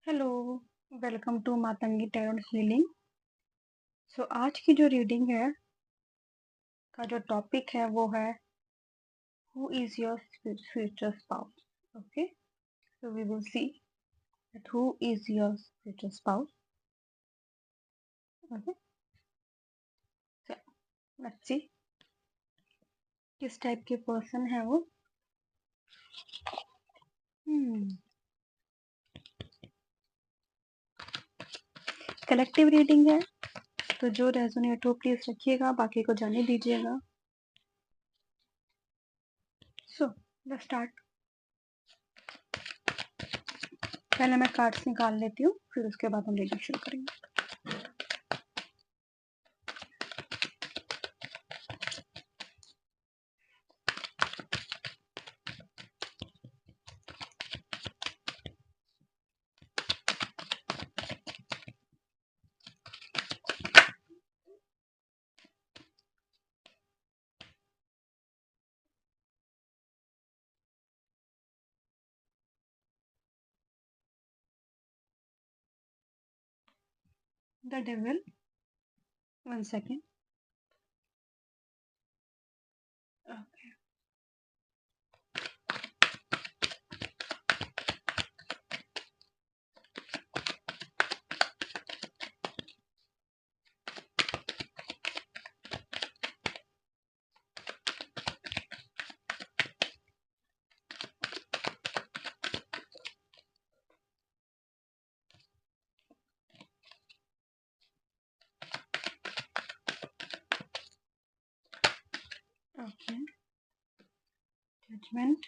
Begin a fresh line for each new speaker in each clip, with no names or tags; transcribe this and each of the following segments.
Hello, welcome to Matangi tarot healing. So आज की जो रीडिंग है का जो टॉपिक है वो है who is your future spouse. Okay, so we will see that who is your future spouse. Okay, so let's see किस टाइप के पर्सन है वो। कलेक्टिव रीडिंग है, तो जो रेजोनेट हो प्लीज रखिएगा, बाकी को जाने दीजिएगा। So let's start. पहले मैं कार्ड्स निकाल लेती हूँ, फिर उसके बाद हम रीडिंग शुरू करेंगे। The devil, 1 second। Okay, okay, judgement.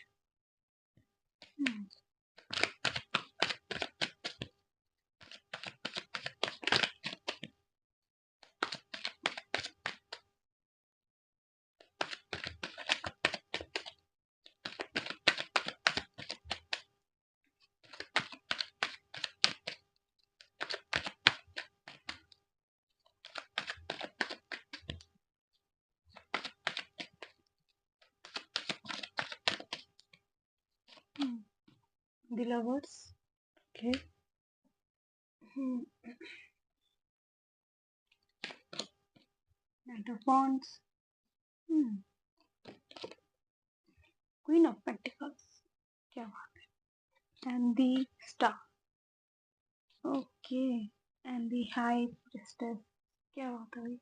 The lovers, okay. Knight of Wands, Queen of Pentacles, क्या बात है, and the Star, okay, and the High Priestess, क्या बात है भाई।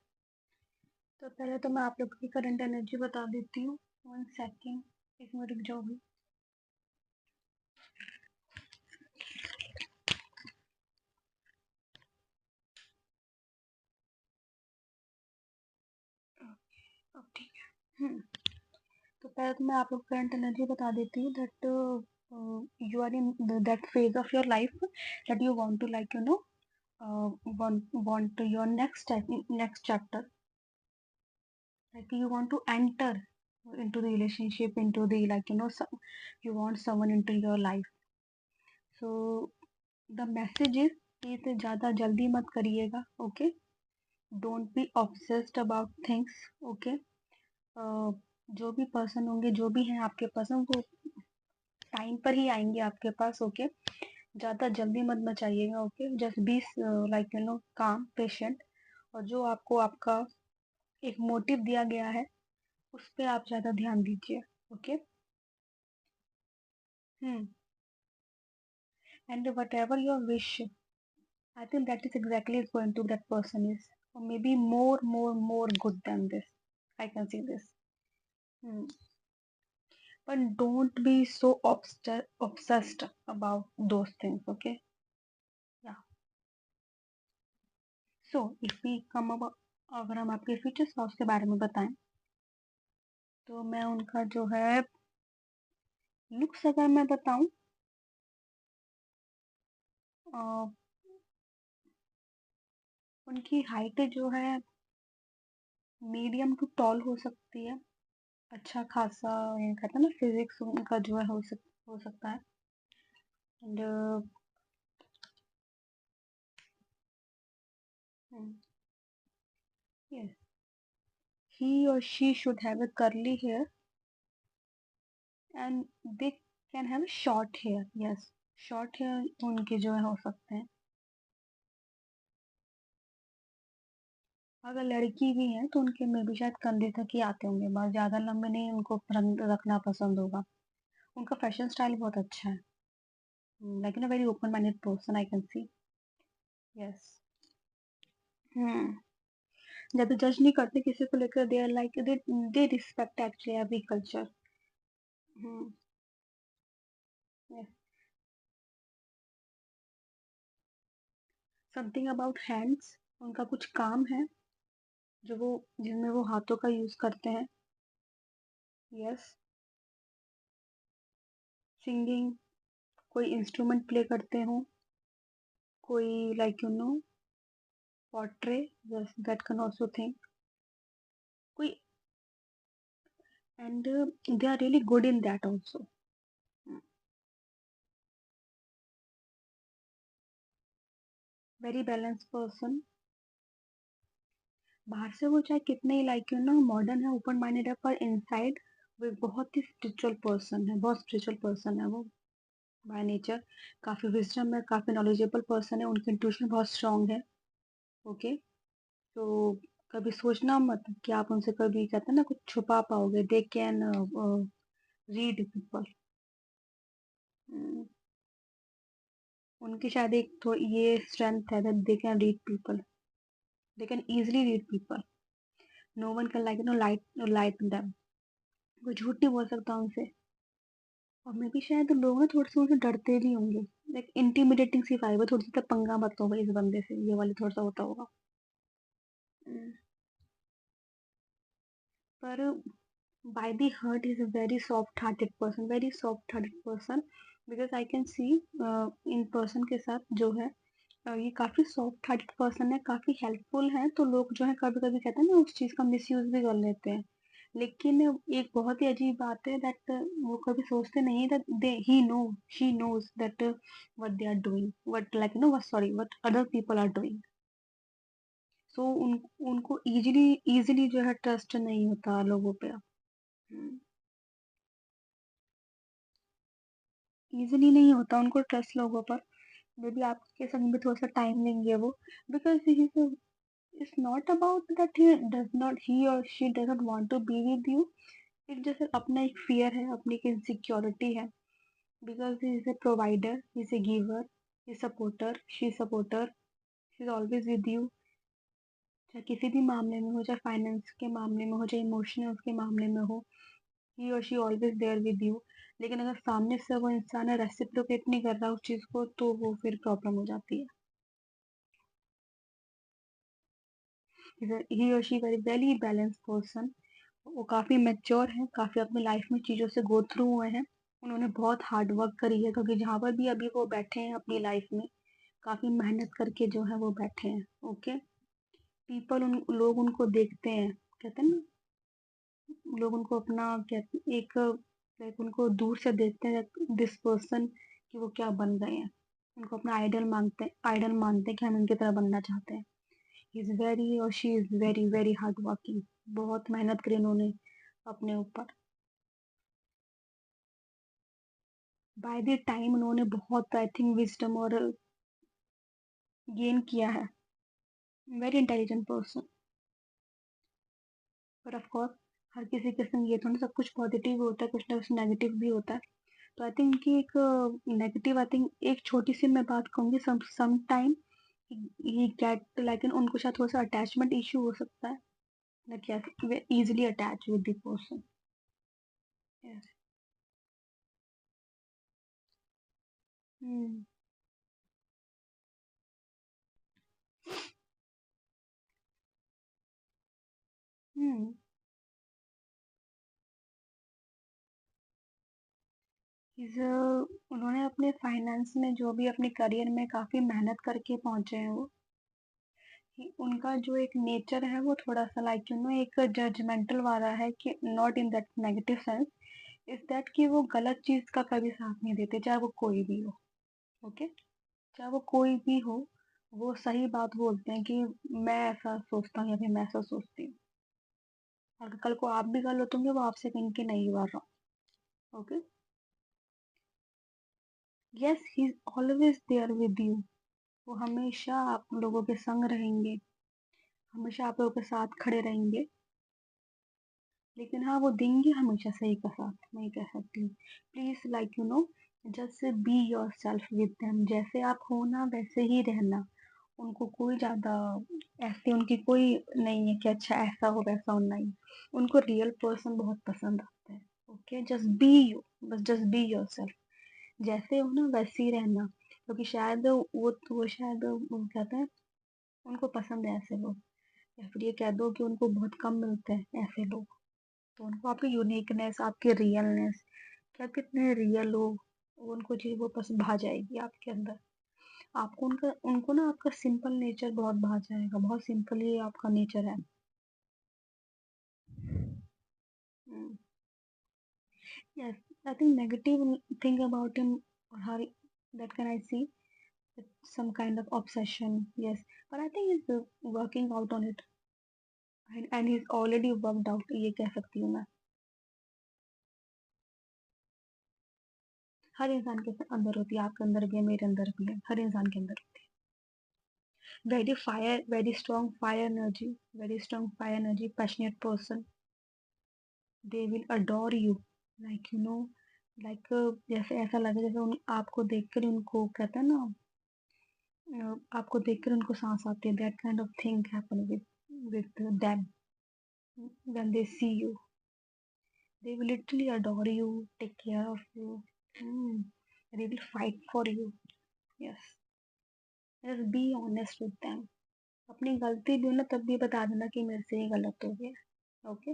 तो पहले तो मैं आप लोग की करंट एनर्जी बता देती हूँ। 1 second, एक मिनट रुक जाओ भाई। अब ठीक है। तो पहले तो मैं आप लोग करंट एनर्जी बता देती हूँ that you are in that phase of your life that you want to like want your next chapter, like you want to enter into the relationship, into the you want someone into your life. So the message is please ज़्यादा जल्दी मत करिएगा, okay. Don't be obsessed about things, okay. जो भी person होंगे, जो भी हैं आपके पर्सन, वो टाइम पर ही आएंगे आपके पास, ओके। ज़्यादा जल्दी मत मचाइएगा, ओके। जस्ट बी काम, पेशेंट। और जो आपको आपका एक मोटिव दिया गया है उस पे आप ज़्यादा ध्यान दीजिए, okay. And whatever your wish, I think that is exactly going to that person is, or maybe more good than this. I can see this. But don't be so obsessed about those things, okay? Yeah. So if we come about, अगर हम आपके future spouse के बारे में बताएं, तो मैं उनका जो है लुक्स अगर मैं बताऊं, उनकी हाइट जो है मीडियम टू टॉल हो सकती है। अच्छा खासा, ये कहते हैं ना, फिजिक्स उनका जो है हो सकता है। And yes, he or she should have a curly hair and they can have short hair, yes, short hair उनके जो है हो सकते हैं। अगर लड़की भी है तो उनके में भी शायद कंधे तक ही आते होंगे, बस ज़्यादा लंबे नहीं, उनको रखना पसंद होगा। उनका फैशन स्टाइल बहुत अच्छा है, like in a very open minded person I can see. Yes. Hmm. ज़्यादा जज नहीं करते किसी को लेकर, they are like they respect actually every culture. Hmm. Yes. Something about hands, उनका कुछ काम है जो वो जिनमें वो हाथों का यूज करते हैं। यस। सिंगिंग, कोई इंस्ट्रूमेंट प्ले करते हो, कोई like you know portray, that can also think कोई, and they are really good in that also. Very balance person. बाहर से वो चाहे कितने ही लाइक यू नो मॉडर्न है, ओपन माइंडेड है, पर इनसाइड वो एक बहुत ही स्पिरिचुअल पर्सन है, बहुत स्पिरिचुअल पर्सन है वो बाय नेचर। काफी विजडम है, काफी नॉलेजेबल पर्सन है, उनकी इंट्यूशन बहुत स्ट्रांग है। ओके। तो कभी सोचना मत कि आप उनसे कभी कहते हैं ना कुछ छुपा पाओगे। They can read people. उनकी शायद एक तो ये स्ट्रेंथ है that they can read people, they can easily read people. No one can like no light them. कोई झूठ नहीं बोल सकता उनसे। और मे भी शायद लोग ना थोड़े से उनसे डरते भी होंगे, लाइक इंटिमिडेटिंग सी वाइब है थोड़ी सी, तब पंगा मत लो भाई इस बंदे से, ये वाली थोड़ा सा होता होगा। हम्म, पर by the heart is a very soft hearted person, very soft hearted person, because I can see in person के साथ जो है ये काफी सॉफ्ट हार्टेड पर्सन है, काफी हेल्पफुल है, तो लोग जो है कभी कभी कहते हैं ना उस चीज का मिसयूज भी कर लेते हैं। लेकिन एक बहुत ही अजीब बात है दैट वो कभी सोचते नहीं that they he no she knows that what they are doing, what like no what sorry what other people are doing. So उनको इजीली इजीली जो है ट्रस्ट नहीं होता लोगों पे। इजीली नहीं होता उनको ट्रस्ट लोगों पर। मे बी आपके संग में थोड़ा सा टाइम लेंगे वो, because it's not about that he और she does not want to be with you. It जैसे अपना एक फियर है, अपनी एक इनसिक्योरिटी है, because he is a provider, he is a giver, he supporter, she supporter, she is always with you. चाहे किसी भी मामले में हो, चाहे फाइनेंस के मामले में हो, चाहे इमोशनल के मामले में हो, ही और she always there with you. लेकिन अगर सामने से वो इंसान रेसिप्रोकेट नहीं कर रहा उस चीज को, तो वो फिर प्रॉब्लम हो जाती है। ही और she very very balance person. वो काफी मेच्योर है, काफी अपनी लाइफ में चीजों से गो थ्रू हुए हैं। उन्होंने बहुत हार्ड वर्क करी है, क्योंकि जहाँ पर भी अभी वो बैठे हैं अपनी लाइफ में, काफी मेहनत करके जो है वो बैठे हैं। ओके। पीपल उन लोग उनको देखते हैं, कहते हैं ना, लोग उनको अपना कहते एक लाइक उनको दूर से देखते हैं दिस पर्सन कि वो क्या बन गए हैं। उनको अपना आइडल मानते हैं कि हम इनकी तरह बनना चाहते हैं। ही इज वेरी और she is very very hard working. बहुत मेहनत करी उन्होंने अपने ऊपर। बाय द टाइम उन्होंने बहुत आई थिंक विजडम और गेन किया है। Very intelligent person. पर ऑफ कोर्स हर किसी के संग ये थोड़ा सब कुछ पॉजिटिव होता है, कुछ ना कुछ नेगेटिव भी होता है। तो आई थिंक कि एक नेगेटिव आई थिंक एक छोटी सी मैं बात कहूंगी, some time he get like उनको शायद थोड़ा सा अटैचमेंट इश्यू हो सकता है, like easily attach with the person. Yes. Hmm. Hmm. इस उन्होंने अपने फाइनेंस में जो भी अपने करियर में काफी मेहनत करके पहुंचे हैं वो, कि उनका जो एक नेचर है वो थोड़ा सा लाइक यू नो एक जजमेंटल वाला है, कि not in that negative sense, is that कि वो गलत चीज का कभी साथ नहीं देते, चाहे वो कोई भी हो। ओके। चाहे वो कोई भी हो, वो सही बात बोलते हैं कि मैं ऐसा सोचता हूँ या फिर मैं ऐसा सोचती हूँ। अगर कल को आप भी गलत होंगे वो आपसे कहेंगे कि नहीं हुआ रहा। Okay. Yes, he is always there with you. वो हमेशा आप लोगों के संग रहेंगे, हमेशा आप लोगों के साथ खड़े रहेंगे। लेकिन हाँ, वो देंगे हमेशा सही का साथ, मैं ये कह सकती हूँ। Please like you no, just be your self with them, जैसे आप हो ना वैसे ही रहना। उनको कोई ज्यादा ऐसे उनकी कोई नहीं है कि अच्छा ऐसा हो वैसा हो, नहीं। उनको रियल पर्सन बहुत पसंद आता है। ओके, जस्ट बी यू, बस जस्ट बी योर सेल्फ। जैसे हो ना वैसे ही रहना, क्योंकि शायद वो शायद वो कहते हैं उनको पसंद है ऐसे लोग, या फिर ये कह दो कि उनको बहुत कम मिलते हैं ऐसे लोग। तो उनको आपकी यूनिकनेस, आपकी रियलनेस, कि आप कितने रियल हो, वो उनको चीज वो पसंद भा जाएगी आपके अंदर। आपको उनका उनको ना आपका सिंपल नेचर बहुत भा जाएगा, बहुत सिंपल ही आपका नेचर है। Yes, I think negative thing about him और her, that can I see some kind of obsession, yes, but I think he's working out on it, and he's already worked out, ये कह सकती हूँ मैं। हर इंसान के अंदर होती है, आपके अंदर भी है, मेरे अंदर भी है, हर इंसान के अंदर होती है। Very fire, very strong fire energy, very strong fire energy, passionate person. They will adore you, like you no, like जैसे ऐसा लगे जैसे उन आपको देखकर उनको कहते हैं ना, आपको देखकर उनको सांस आती है, that kind of thing happen with them when they see you. They will literally adore you, take care of you. Mm. They will fight for you. Yes. Just be honest with them. अपनी गलती भी हो ना तब भी बता देना कि मेरे से ये गलत हो गया। ओके।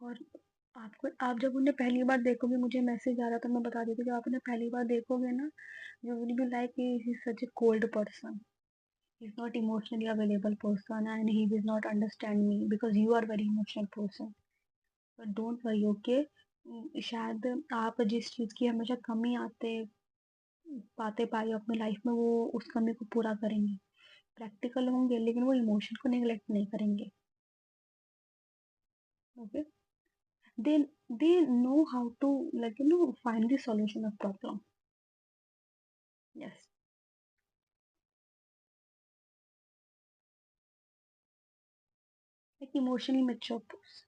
और आपको, आप जब उन्हें पहली बार देखोगे, मुझे मैसेज आ रहा था मैं बता देती हूँ, जब आप उन्हें पहली बार देखोगे ना, you will be like he is such a cold person. He is not emotionally available person and he will not understand me because you are very emotional person. But don't worry, okay? शायद आप जिस चीज़ की हमेशा कमी आते पाते पाए हो अपनी लाइफ में, वो उस कमी को पूरा करेंगे। प्रैक्टिकल होंगे लेकिन वो इमोशन को नेग्लेक्ट नहीं करेंगे। Okay, they they know how to like you know find the solution of problem. Yes, like emotionally mature person.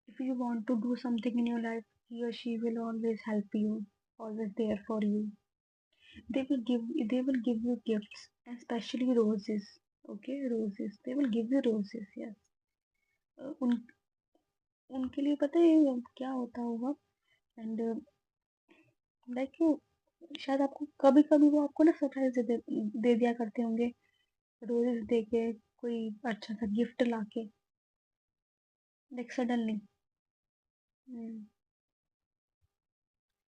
If you want to do something in your life, he or she will always help you, always there for you. They will give you gifts, especially roses. Okay, roses. They will give you roses. Yes. उन उनके लिए पता है क्या होता होगा, and like शायद आपको कभी कभी वो आपको ना सरप्राइज दे दिया करते होंगे, रोजेस दे के, कोई अच्छा सा गिफ्ट लाके, लाइक सडनली।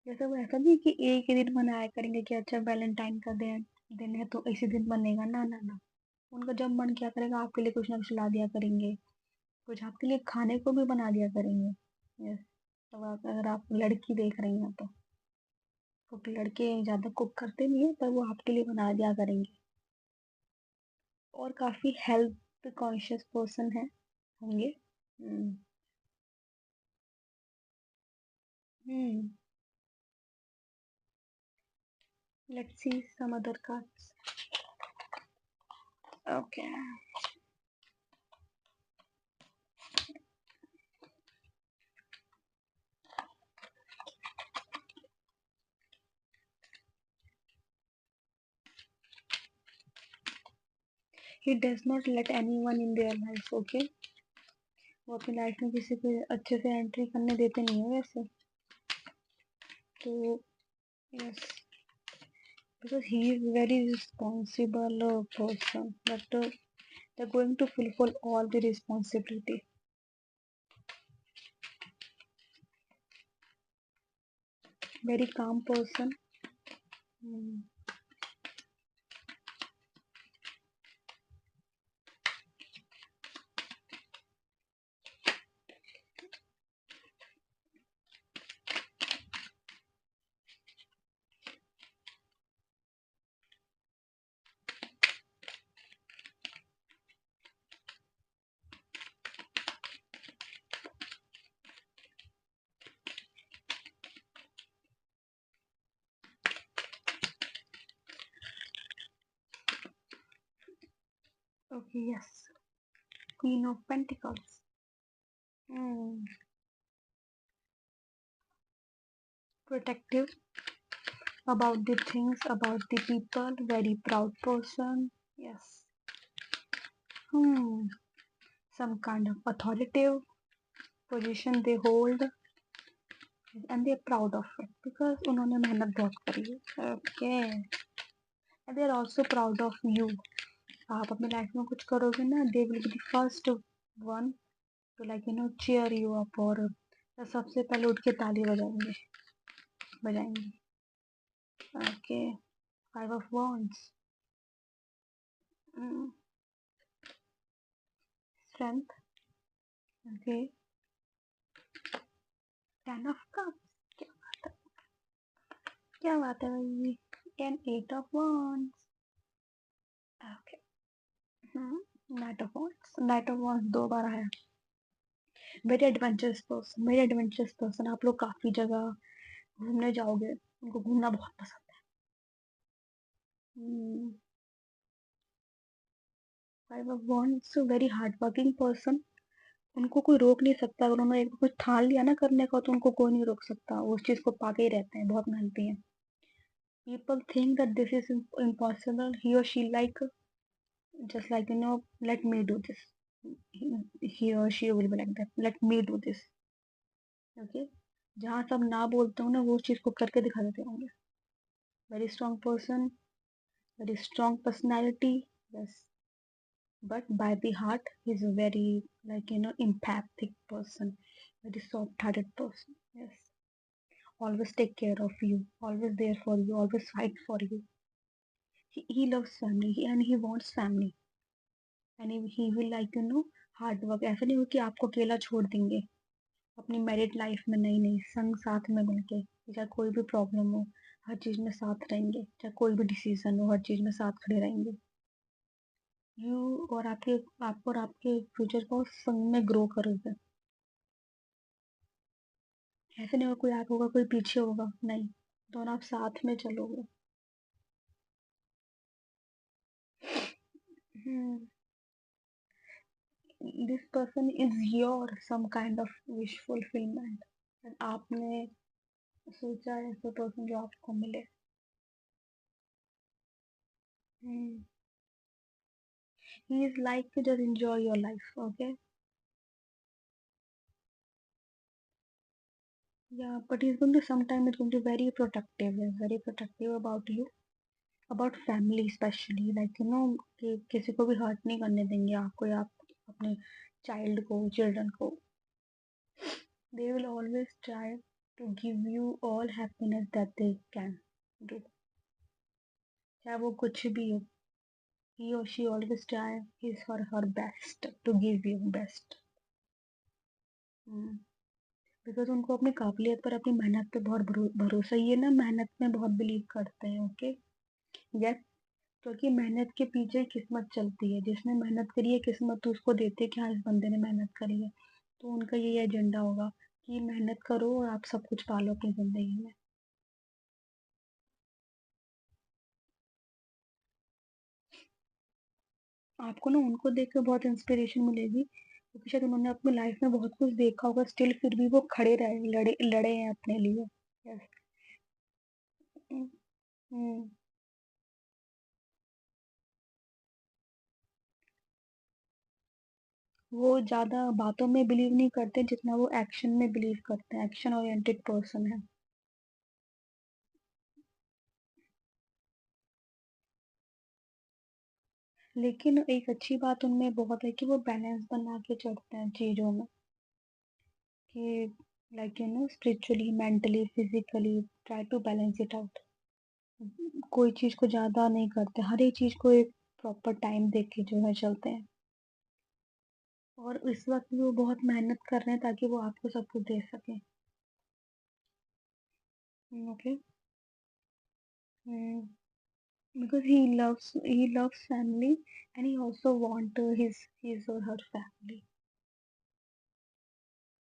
जैसे वो ऐसा नहीं कि एक ही दिन मनाया करेंगे कि अच्छा वैलेंटाइन का दिन दिन है तो इसी दिन बनेगा, ना ना ना। उनका जब मन क्या करेगा आपके लिए कुछ ना कुछ ला दिया करेंगे, कुछ आपके लिए खाने को भी बना दिया करेंगे। यस। तो अगर आप लड़की देख रही हैं तो, क्योंकि लड़के ज्यादा कुक करते नहीं है, पर वो आपके लिए बना दिया करेंगे। और काफी हेल्थ कॉन्शियस पर्सन है होंगे। Hmm. Hmm. Let's see some other cards. Okay, he does not let anyone in their life, okay? वो अपनी लाइफ में किसी को अच्छे से एंट्री करने देते नहीं है वैसे तो। Yes, because he is very responsible person, but they're going to fulfill all the responsibility. Very calm person. Hmm. Okay, yes. Queen of Pentacles. Hmm. Protective about the things, about the people, very proud person. Yes. Hmm. Some kind of authoritative position they hold and they're proud of it because उन्होंने मेहनत बहुत करी है. Okay. And they're also proud of you. आप अपनी life में कुछ करोगे ना, they will be the first one to cheer you up और सबसे पहले उठ के ताली बजाएंगे बजाएंगे. Okay. Five of Wands. Mm. Strength. Okay. Ten of Cups. क्या बात है, क्या बात है भाई. And Eight of Wands. Okay. Knight of Wands. Knight of Wands दो बार आया. Very adventurous person, very adventurous person. आप लोग काफी जगह घूमने जाओगे, उनको घूमना बहुत पसंद है. Five of wands, very hard working person. उनको कोई रोक नहीं सकता. अगर उन्होंने एक बार कुछ ठान लिया ना करने का तो उनको कोई नहीं रोक सकता. वो उस चीज को पाके ही रहते हैं. बहुत मेहनती हैं. People think that this is impossible. He or she just let me do this. He or she will be like that. Let me do this. Okay. जहाँ सब ना बोलते हो ना वो उस चीज को करके दिखा देते होंगे. Very strong person, very strong personality. Yes. But by the heart, he's a very empathic person, very soft-hearted person. Yes. Always take care of you, always there for you, always fight for you. He loves family and he wants family. And he will hard work. ऐसा नहीं हो कि आपको अकेला छोड़ देंगे अपनी married life में. नहीं नहीं, संग साथ में मिलके, चाहे कोई भी प्रॉब्लम हो हर चीज में साथ रहेंगे. चाहे कोई भी डिसीजन हो हर चीज में साथ खड़े रहेंगे. यू और आपके फ्यूचर को संग में ग्रो करोगे. ऐसे नहीं होगा कोई आगे होगा कोई पीछे होगा. नहीं, दोनों आप साथ में चलोगे. This person is your some kind of wish fulfilment. आपने सोचा है ऐसा पर्सन जो आपको मिले. He is like to just enjoy your life. Okay. Yeah, but he's going to sometime it's going to be very protective about you, about family especially. कि किसी को भी हर्ट नहीं करने देंगे आपको या आप अपने चाइल्ड को, चिल्ड्रन को. They will always try to give you all happiness that they can do. चाहे वो कुछ भी हो. He or she always try his or her best to give you best. Because उनको अपनी काबिलियत पर, अपनी मेहनत पे बहुत भरोसा. ये ना मेहनत में बहुत बिलीव करते हैं. ओके. यस. क्योंकि मेहनत के पीछे ही किस्मत चलती है. जिसने मेहनत करी है किस्मत तो उसको देती है कि हाँ इस बंदे ने मेहनत करी है. तो उनका यही एजेंडा होगा कि मेहनत करो और आप सब कुछ पालो अपनी जिंदगी में. आपको ना उनको देख कर बहुत इंस्पिरेशन मिलेगी क्योंकि शायद उन्होंने अपनी लाइफ में बहुत कुछ देखा होगा. स्टिल फिर भी वो खड़े रहे, लड़े लड़े हैं अपने लिए. यस. वो ज्यादा बातों में बिलीव नहीं करते जितना वो एक्शन में बिलीव करते हैं. एक्शन ओरिएंटेड पर्सन है. लेकिन एक अच्छी बात उनमें बहुत है कि वो बैलेंस बना के चलते हैं चीजों में. कि spiritually, mentally, physically try to balance it out. कोई चीज को ज्यादा नहीं करते. हर एक चीज को एक प्रॉपर टाइम दे के जो है चलते हैं. और इस वक्त भी वो बहुत मेहनत कर रहे हैं ताकि वो आपको सब कुछ दे सके. Okay. Because he loves family and he also want his or her family.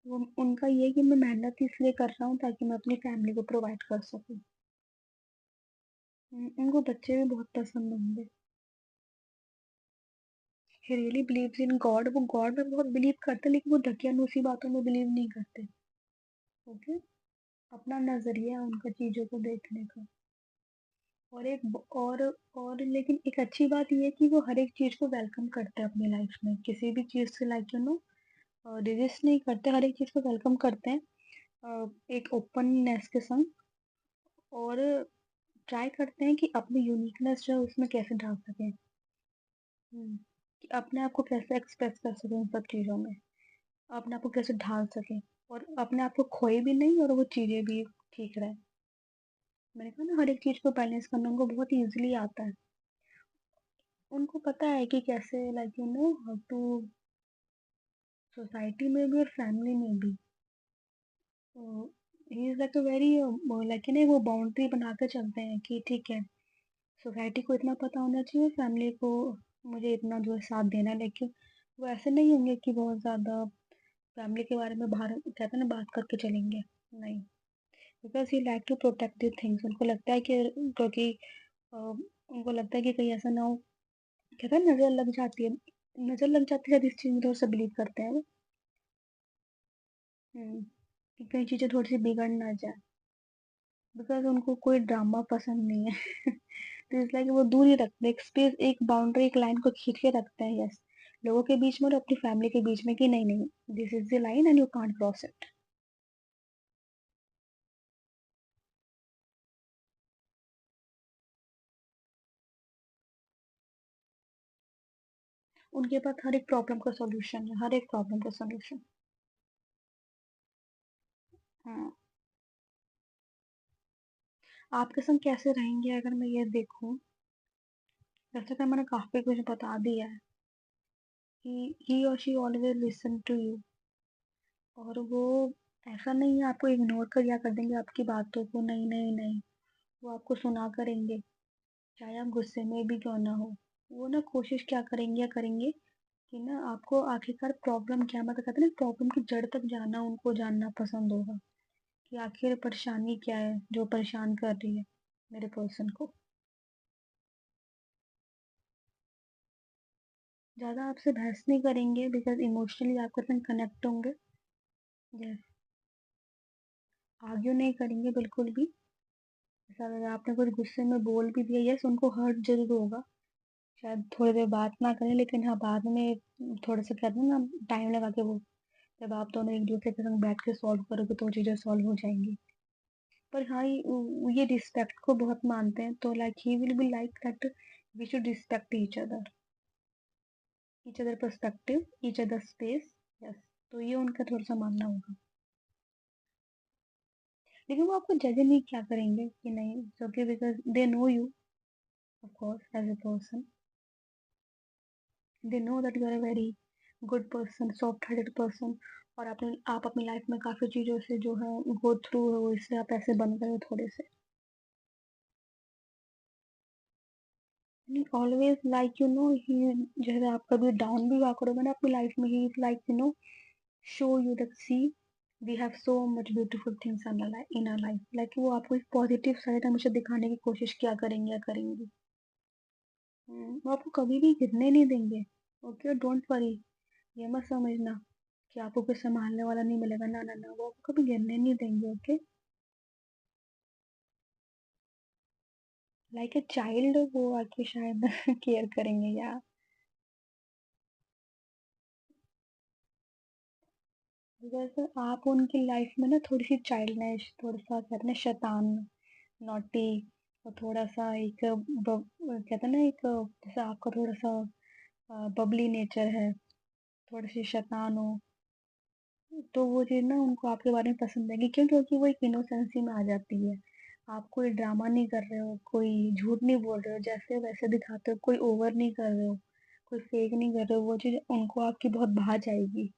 वो उनका ये है कि मैं मेहनत इसलिए कर रहा हूँ ताकि मैं अपनी फैमिली को प्रोवाइड कर सकूँ. उनको बच्चे भी बहुत पसंद होंगे. He really believes in God, वो गॉड में बहुत बिलीव करते हैं, लेकिन वो ढकियानुसी बातों में बिलीव नहीं करते। ओके, अपना नजरिया है उनका चीजों को देखने का। और एक और लेकिन एक अच्छी बात ये है कि वो हर एक चीज को वेलकम करते हैं अपनी लाइफ में, किसी भी चीज से लाइक रेजिस्ट नहीं करते, हर एक चीज को वेलकम करते हैं एक ओपननेस के संग। और ट्राई करते हैं कि अपनी यूनिकनेस जो है उसमें कैसे ढाल सकें। कि अपने आप को कैसे एक्सप्रेस कर सकें उन सब चीज़ों में, अपने आप को कैसे ढाल सकें, और अपने आप को खोए भी नहीं और वो चीज़ें भी ठीक रहे। मैंने कहा ना, हर एक चीज़ को बैलेंस करना उनको बहुत ईजिली आता है। उनको पता है कि कैसे लाइक हाउ टू, सोसाइटी में भी और फैमिली में भी। ही is like a very like वो बाउंड्री बना के चलते हैं कि ठीक है, सोसाइटी को इतना पता होना चाहिए, फैमिली को मुझे इतना जो है साथ देना है, लेकिन वो ऐसे नहीं होंगे कि बहुत ज़्यादा फैमिली के बारे में बाहर कहते हैं ना बात करके चलेंगे। नहीं, because he like to protect the things. उनको लगता है कि क्योंकि उनको लगता है कि कहीं ऐसा ना हो, कहते हैं नज़र लग जाती है, नज़र लग जाती है, इस चीज़ में थोड़ा सा बिलीव करते हैं वो। कि कई चीज़ें थोड़ी सी बिगड़ ना जाए, बिकॉज उनको कोई ड्रामा पसंद नहीं है। तो इसलिए कि वो दूर ही रखते हैं, एक स्पेस, एक बाउंड्री, एक लाइन को खींच के रखते हैं, यस, लोगों के बीच में और अपनी फैमिली के बीच में, कि नहीं नहीं, this is the line and you can't cross it. उनके पास हर एक प्रॉब्लम का सॉल्यूशन है, हर एक प्रॉब्लम का सॉल्यूशन। हाँ, आपके संग कैसे रहेंगे अगर मैं ये देखूं, जैसे कि मैंने काफी कुछ बता दिया है कि ही और she always listen to you. और वो ऐसा नहीं है आपको इग्नोर कर या कर देंगे आपकी बातों को, नहीं नहीं नहीं, वो आपको सुना करेंगे, चाहे आप गुस्से में भी क्यों ना हो। वो ना कोशिश क्या करेंगे या करेंगे कि ना आपको आखिरकार प्रॉब्लम क्या, मतलब कहते हैं ना प्रॉब्लम की जड़ तक जाना उनको जानना पसंद होगा, कि आखिर परेशानी क्या है जो परेशान कर रही है मेरे पर्सन को। ज़्यादा आपसे बहस नहीं करेंगे, बिकॉज इमोशनली आपके साथ कनेक्ट होंगे। यस, आर्ग्यू नहीं करेंगे बिल्कुल भी। जैसा अगर आपने कुछ गुस्से में बोल भी दिया, यस उनको हर्ट जरूर होगा, शायद थोड़ी देर बात ना करें, लेकिन हाँ बाद में थोड़ा सा कहते हैं ना टाइम लगा के वो, जब आप दोनों एक दूसरे के संग बैठ के सॉल्व करोगे तो वो चीज़ें सॉल्व हो जाएंगी। पर हाँ, ये रिस्पेक्ट को बहुत मानते हैं, तो like he will be like that we should respect each other perspective, each other space. Yes, तो ये उनका थोड़ा सा मानना होगा। लेकिन वो आपको जज नहीं क्या करेंगे कि नहीं, okay, because they know you of course as a person, they know that you are a very good person, soft hearted person. और आप अपनी लाइफ में काफ़ी चीज़ों से जो है गो थ्रू हो, इससे आप ऐसे बन गए हो थोड़े से। ऑलवेज लाइक ही, जैसे आप कभी डाउन भी हुआ करोगे ना अपनी लाइफ में, ही is like show you that see we have so much beautiful things in our life, like वो आपको एक पॉजिटिव साइड हमेशा दिखाने की कोशिश क्या करेंगे या करेंगी। वो आपको कभी भी गिरने नहीं देंगे। ओके, डोंट वरी, ये मत समझना कि आपको कोई संभालने वाला नहीं मिलेगा, ना ना ना, वो आपको कभी गिरने नहीं देंगे। ओके, लाइक ए चाइल्ड वो आके शायद केयर करेंगे या। जैसे आप उनकी लाइफ में ना थोड़ी सी चाइल्डनेस, थोड़ा सा कहते हैं ना शैतान, नॉटी, और थोड़ा सा एक कहते हैं ना एक जैसे आपका थोड़ा सा बबली नेचर है, थोड़ी सी शैतान हो, तो वो चीज़ ना उनको आपके बारे में पसंद आएगी। क्यों? क्योंकि वो एक इनोसेंसी में आ जाती है। आप कोई ड्रामा नहीं कर रहे हो, कोई झूठ नहीं बोल रहे हो, जैसे वैसे दिखाते हो, कोई ओवर नहीं कर रहे हो, कोई फेक नहीं कर रहे हो, वो चीज़ उनको आपकी बहुत भा जाएगी।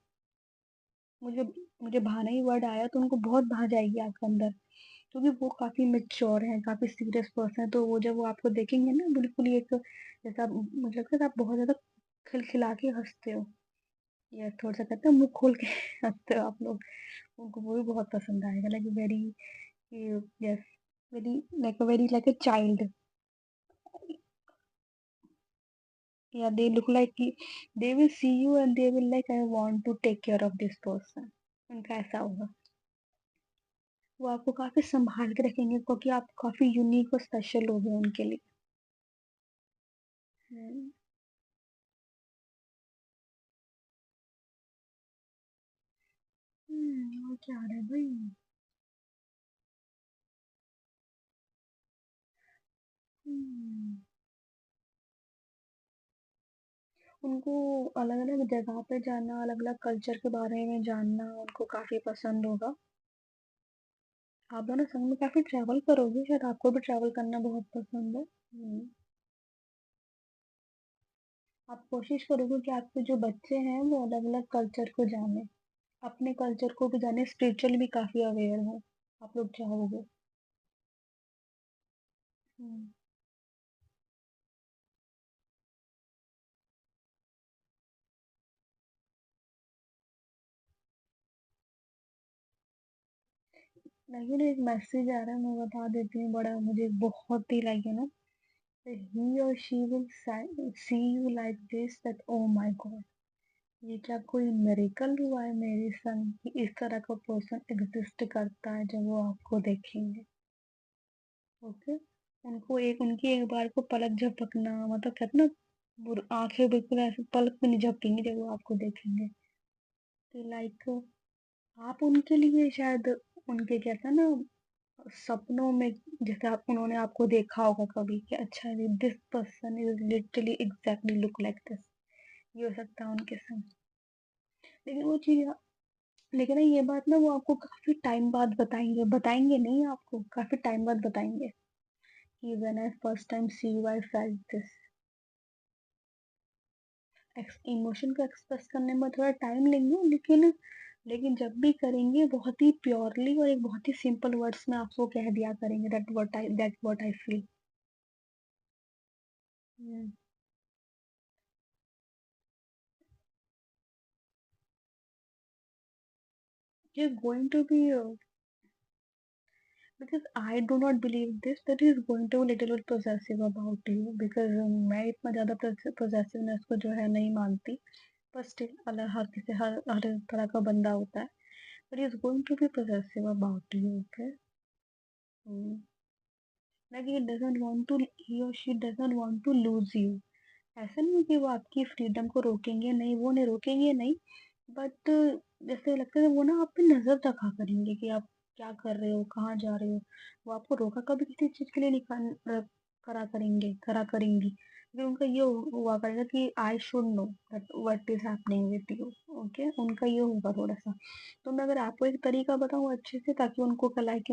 मुझे मुझे भाना ही वर्ड आया तो उनको बहुत भा जाएगी आपके अंदर, क्योंकि वो काफ़ी मैच्योर हैं, काफ़ी सीरियस पर्सन है, तो वो जब वो आपको देखेंगे ना बिल्कुल ही एक जैसा मुझे लगता है कि आप बहुत ज़्यादा खिलखिला के हंसते हो, या थोड़ा सा कहते हैं मुंह खोल के हंसते हो आप लोग, उनको वो भी बहुत पसंद आएगा, like very, yes, very like a child. या दे लुक लाइक कि they will see you and they will like I want to take care of this person. उनका ऐसा होगा। वो आपको काफ़ी सँभाल के रखेंगे क्योंकि आप काफ़ी यूनिक और स्पेशल लोग हैं उनके लिए। हुँ। और क्या रहा है भई? हुँ। उनको अलग-अलग जगह पे जाना, अलग-अलग कल्चर के बारे में जानना उनको काफ़ी पसंद होगा। आप दोनों संग में काफ़ी ट्रैवल करोगे, शायद आपको भी ट्रैवल करना बहुत पसंद है। हुँ। आप कोशिश करोगे कि आपके जो बच्चे हैं वो अलग-अलग कल्चर को जानें, अपने कल्चर को भी जानें, स्पिरिचुअली भी काफ़ी अवेयर हों, आप लोग चाहोगे। हुँ। लेकिन एक मैसेज आ रहा है, मैं बता देती हूँ, बड़ा मुझे बहुत ही like he or she will see you like this that oh my god, ये क्या कोई मिरेकल हुआ है मेरे संग कि इस तरह का पर्सन एग्जिस्ट करता है जब वो आपको देखेंगे। ओके। उनकी एक बार को पलक झपकना मतलब कहते ना, आंखें बिल्कुल ऐसे पलक भी नहीं झपकेंगी जब वो आपको देखेंगे। तो लाइक आप उनके लिए शायद उनके कहते हैं ना सपनों में, जैसे आप उन्होंने आपको देखा होगा कभी कि अच्छा this person is literally exactly look like this, ये हो सकता है उनके संग। लेकिन वो चीज, लेकिन ना ये बात ना वो आपको काफी टाइम बाद बताएंगे, बताएंगे नहीं आपको, काफी टाइम बाद बताएंगे कि when I first time see you I felt this. Emotion को एक्सप्रेस करने में थोड़ा टाइम लेंगे, लेकिन जब भी करेंगे बहुत ही प्योरली और एक बहुत ही सिंपल वर्ड्स में आपको कह दिया करेंगे that what I feel. you're going to be because I do not believe this that he is going to be little bit possessive about you because मैं इतना ज़्यादा possessiveness को जो है नहीं मानती, पर स्टिल अलग हर किसी हर तरह का बंदा होता है, but he is going to be possessive about you, okay? Hmm. Like he or she doesn't want to lose you। ऐसा नहीं है कि वो आपकी फ्रीडम को रोकेंगे नहीं, वो नहीं रोकेंगे नहीं, बट जैसे लगता है वो ना आप पे नजर रखा करेंगे कि आप क्या कर रहे हो, कहाँ जा रहे हो। वो आपको रोका कभी किसी चीज के लिए नहीं करा करेंगी, लेकिन उनका ये हुआ करेगा कि I should know that what is happening with you. Okay, उनका ये होगा थोड़ा सा। तो मैं अगर आपको एक तरीका बताऊं अच्छे से ताकि उनको कल लाइक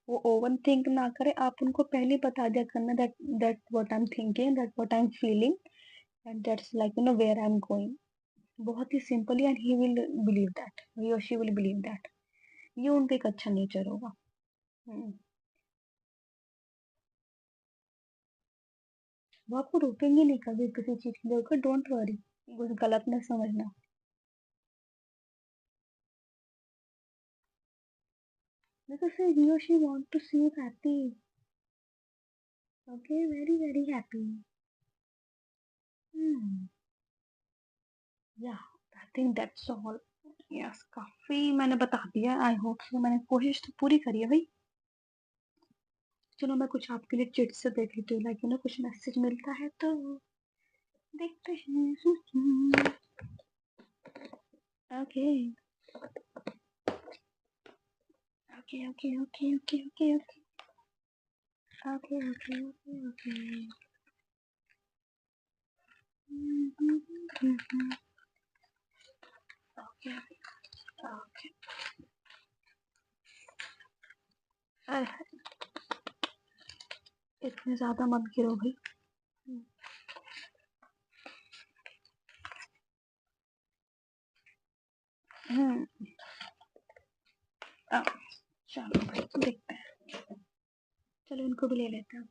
वो ओवर थिंक ना करे, आप उनको पहले ही बता दिया करना that that what I am thinking, that what I am feeling, and that's like where I am going. बहुत ही simply and he will believe that, he और शी विल बिलीव दैट। ये उनका एक अच्छा नेचर होगा। हम्म। वो आपको रोकेंगे नहीं कभी किसी चीज के लिए, ओके, डोंट वरी, कुछ गलत ना समझना। बिकॉज ही और she want to see you happy. Okay, very very happy. या I think that's all. Yes, काफी मैंने बता दिया, आई होप सो, मैंने कोशिश तो पूरी करी है भाई। चलो मैं कुछ आपके लिए चिट से देख लेती हूँ, लाइक कुछ मैसेज मिलता है तो देखते हैं। Okay okay okay okay okay okay okay okay okay okay okay okay. इतने ज्यादा मत गिरो भाई। हम्म। आ, चलो भाई देखते हैं। चलो इनको भी ले लेते हैं।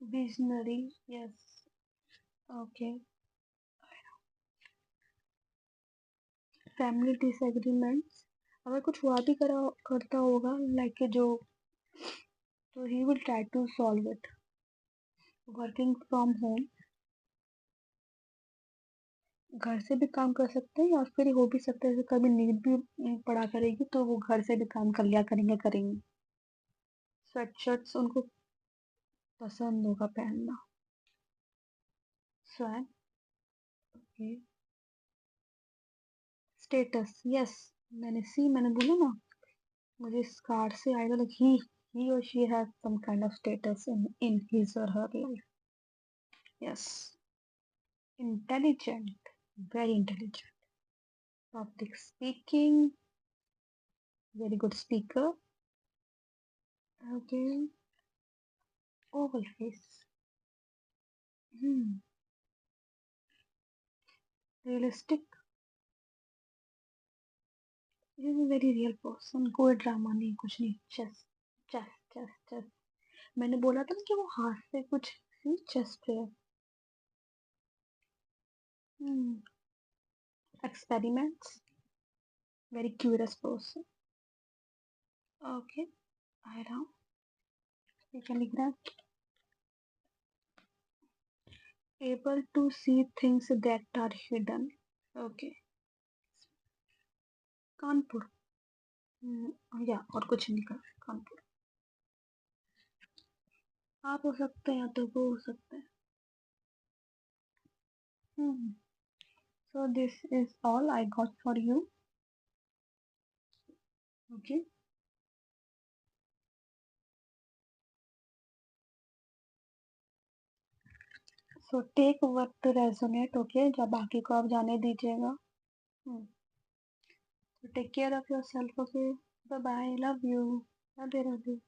Visionary. Yes. Okay. Family disagreements, अगर कुछ हुआ भी करा करता होगा लाइक जो, तो he will try to solve it. Working from home, घर से भी काम कर सकते हैं, या फिर हो भी सकता है जैसे कभी नींद भी पड़ा करेगी तो वो घर से भी काम कर लिया करेंगे। स्वेटशर्ट्स उनको पसंद होगा पहनना। Swag, okay. Status, yes. मैंने बोला ना, मुझे इस कार्ड से आएगा लाइक ही और she has some kind of status in his और her life. Yes. Intelligent, very intelligent. Public speaking, very good speaker. Okay. Oval face, realistic, ये वेरी रियल पर्सन, कोई ड्रामा नहीं, कुछ नहीं। Chess, chess, chess, chess. मैंने बोला था ना कि वो हाथ से कुछ chess player. Experiments, very curious person. Okay, आ रहा हूँ। ये क्या लिख रहा है? Able to see things that are hidden. Okay. Kanpur. या और कुछ नहीं कर, कानपुर। आप हो सकते हैं या तो वो हो सकते हैं। So this is all I got for you. Okay. So take what to resonate. Okay. जब बाकी को आप जाने दीजिएगा. Hmm. So take care of yourself. Okay. Bye bye. Love you. Radhe Radhe.